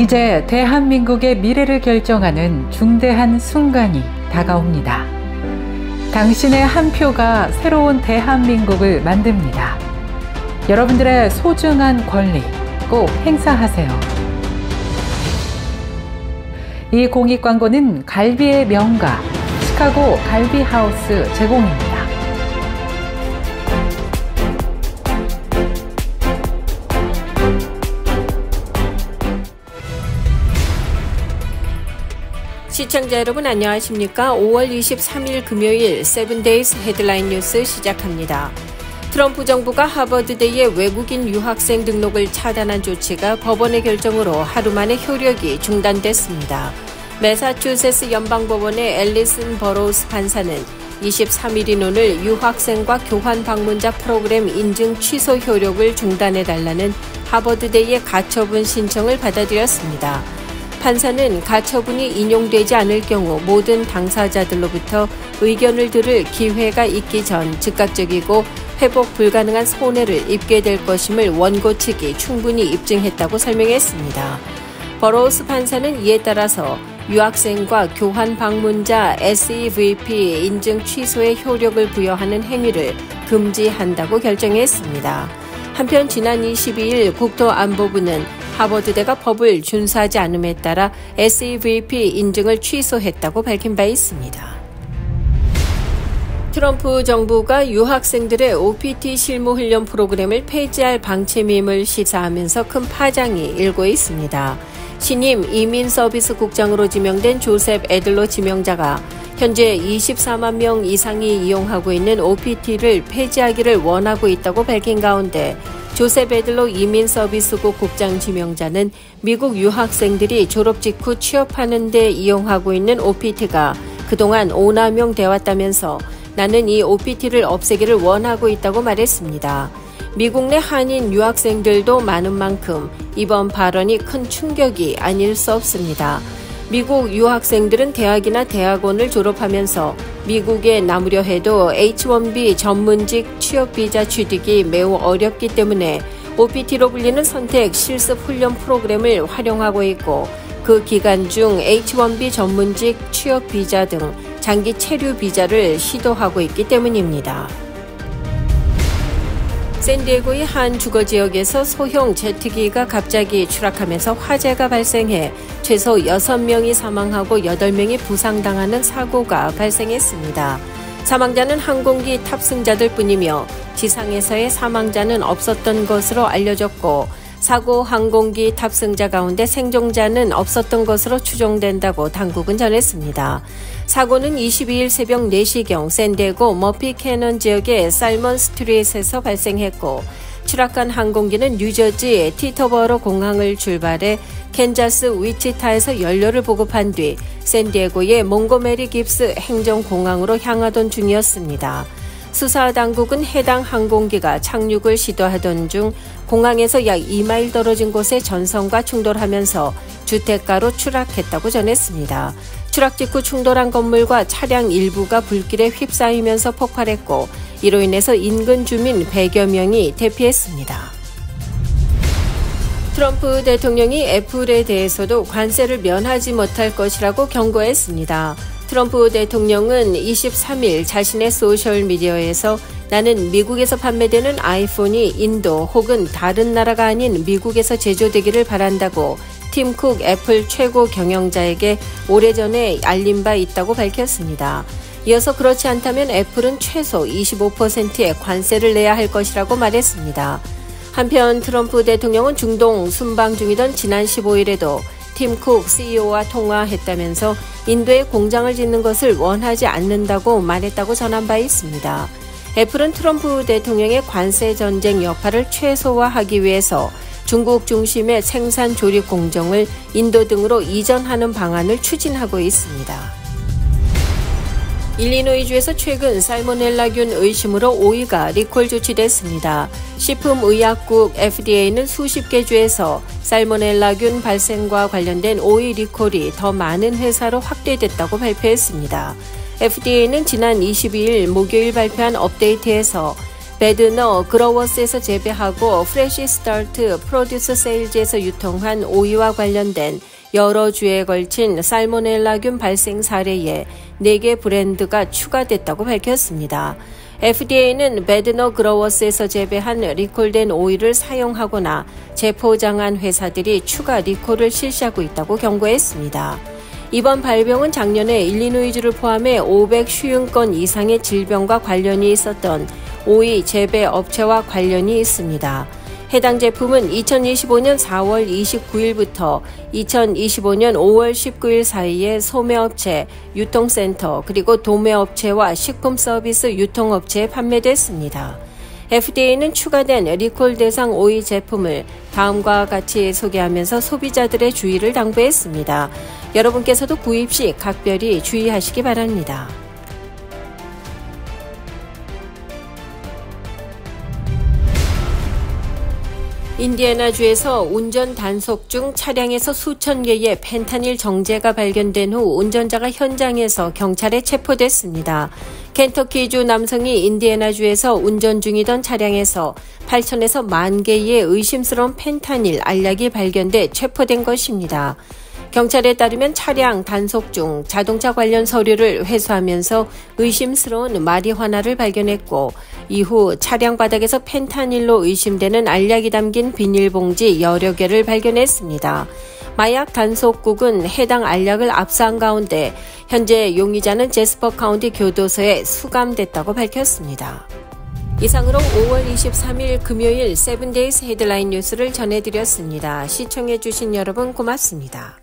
이제 대한민국의 미래를 결정하는 중대한 순간이 다가옵니다. 당신의 한 표가 새로운 대한민국을 만듭니다. 여러분들의 소중한 권리 꼭 행사하세요. 이 공익 광고는 갈비의 명가 시카고 갈비하우스 제공입니다. 시청자 여러분 안녕하십니까? 5월 23일 금요일 세븐데이즈 헤드라인 뉴스 시작합니다. 트럼프 정부가 하버드대의 외국인 유학생 등록을 차단한 조치가 법원의 결정으로 하루 만에 효력이 중단됐습니다. 매사추세츠 연방법원의 앨리슨 버로우스 판사는 23일인 오늘 유학생과 교환 방문자 프로그램 인증 취소 효력을 중단해달라는 하버드대의 가처분 신청을 받아들였습니다. 판사는 가처분이 인용되지 않을 경우 모든 당사자들로부터 의견을 들을 기회가 있기 전 즉각적이고 회복 불가능한 손해를 입게 될 것임을 원고 측이 충분히 입증했다고 설명했습니다. 버로우스 판사는 이에 따라서 유학생과 교환 방문자 SEVP 인증 취소의 효력을 부여하는 행위를 금지한다고 결정했습니다. 한편 지난 22일 국토안보부는 하버드대가 법을 준수하지 않음에 따라 SEVP 인증을 취소했다고 밝힌 바 있습니다. 트럼프 정부가 유학생들의 OPT 실무 훈련 프로그램을 폐지할 방침임을 시사하면서 큰 파장이 일고 있습니다. 신임 이민서비스국장으로 지명된 조셉 애들러 지명자가 현재 24만 명 이상이 이용하고 있는 OPT를 폐지하기를 원하고 있다고 밝힌 가운데 조셉 애들러 이민서비스국 국장 지명자는 미국 유학생들이 졸업 직후 취업하는 데 이용하고 있는 OPT가 그동안 오남용 되었다면서 나는 이 OPT를 없애기를 원하고 있다고 말했습니다. 미국 내 한인 유학생들도 많은 만큼 이번 발언이 큰 충격이 아닐 수 없습니다. 미국 유학생들은 대학이나 대학원을 졸업하면서 미국에 남으려 해도 H-1B 전문직 취업비자 취득이 매우 어렵기 때문에 OPT로 불리는 선택 실습 훈련 프로그램을 활용하고 있고 그 기간 중 H-1B 전문직 취업비자 등 장기 체류 비자를 시도하고 있기 때문입니다. 샌디에고의 한 주거지역에서 소형 제트기가 갑자기 추락하면서 화재가 발생해 최소 6명이 사망하고 8명이 부상당하는 사고가 발생했습니다. 사망자는 항공기 탑승자들 뿐이며 지상에서의 사망자는 없었던 것으로 알려졌고 사고 항공기 탑승자 가운데 생존자는 없었던 것으로 추정된다고 당국은 전했습니다. 사고는 22일 새벽 4시경 샌디에고 머피 캐넌 지역의 살먼 스트리트에서 발생했고 추락한 항공기는 뉴저지 티터버러 공항을 출발해 캔자스 위치타에서 연료를 보급한 뒤 샌디에고의 몽고메리 깁스 행정공항으로 향하던 중이었습니다. 수사당국은 해당 항공기가 착륙을 시도하던 중 공항에서 약 2마일 떨어진 곳에 전선과 충돌하면서 주택가로 추락했다고 전했습니다. 추락 직후 충돌한 건물과 차량 일부가 불길에 휩싸이면서 폭발했고 이로 인해서 인근 주민 100여 명이 대피했습니다. 트럼프 대통령이 애플에 대해서도 관세를 면하지 못할 것이라고 경고했습니다. 트럼프 대통령은 23일 자신의 소셜미디어에서 나는 미국에서 판매되는 아이폰이 인도 혹은 다른 나라가 아닌 미국에서 제조되기를 바란다고 팀 쿡 애플 최고 경영자에게 오래전에 알린 바 있다고 밝혔습니다. 이어서 그렇지 않다면 애플은 최소 25%의 관세를 내야 할 것이라고 말했습니다. 한편 트럼프 대통령은 중동 순방 중이던 지난 15일에도 팀 쿡 CEO와 통화했다면서 인도에 공장을 짓는 것을 원하지 않는다고 말했다고 전한 바 있습니다. 애플은 트럼프 대통령의 관세 전쟁 여파를 최소화하기 위해서 중국 중심의 생산 조립 공정을 인도 등으로 이전하는 방안을 추진하고 있습니다. 일리노이주에서 최근 살모넬라균 의심으로 오이가 리콜 조치됐습니다. 식품의약국 FDA는 수십 개 주에서 살모넬라균 발생과 관련된 오이 리콜이 더 많은 회사로 확대됐다고 발표했습니다. FDA는 지난 22일 목요일 발표한 업데이트에서 베드너 그로워스에서 재배하고 프레시 스타트 프로듀스 세일즈에서 유통한 오이와 관련된 여러 주에 걸친 살모넬라균 발생 사례에 4개 브랜드가 추가됐다고 밝혔습니다. FDA는 베드너 그로워스에서 재배한 리콜된 오이를 사용하거나 재포장한 회사들이 추가 리콜을 실시하고 있다고 경고했습니다. 이번 발병은 작년에 일리노이주를 포함해 550건 이상의 질병과 관련이 있었던 오이 재배 업체와 관련이 있습니다. 해당 제품은 2025년 4월 29일부터 2025년 5월 19일 사이에 소매업체, 유통센터, 그리고 도매업체와 식품서비스 유통업체에 판매됐습니다. FDA는 추가된 리콜 대상 오이 제품을 다음과 같이 소개하면서 소비자들의 주의를 당부했습니다. 여러분께서도 구입 시 각별히 주의하시기 바랍니다. 인디애나주에서 운전 단속 중 차량에서 수천 개의 펜타닐 정제가 발견된 후 운전자가 현장에서 경찰에 체포됐습니다. 켄터키주 남성이 인디애나주에서 운전 중이던 차량에서 8천에서 1만 개의 의심스러운 펜타닐 알약이 발견돼 체포된 것입니다. 경찰에 따르면 차량 단속 중 자동차 관련 서류를 회수하면서 의심스러운 마리화나를 발견했고 이후 차량 바닥에서 펜타닐로 의심되는 알약이 담긴 비닐봉지 여러 개를 발견했습니다. 마약 단속국은 해당 알약을 압수한 가운데 현재 용의자는 제스퍼 카운티 교도소에 수감됐다고 밝혔습니다. 이상으로 5월 23일 금요일 7데이즈 헤드라인 뉴스를 전해드렸습니다. 시청해주신 여러분 고맙습니다.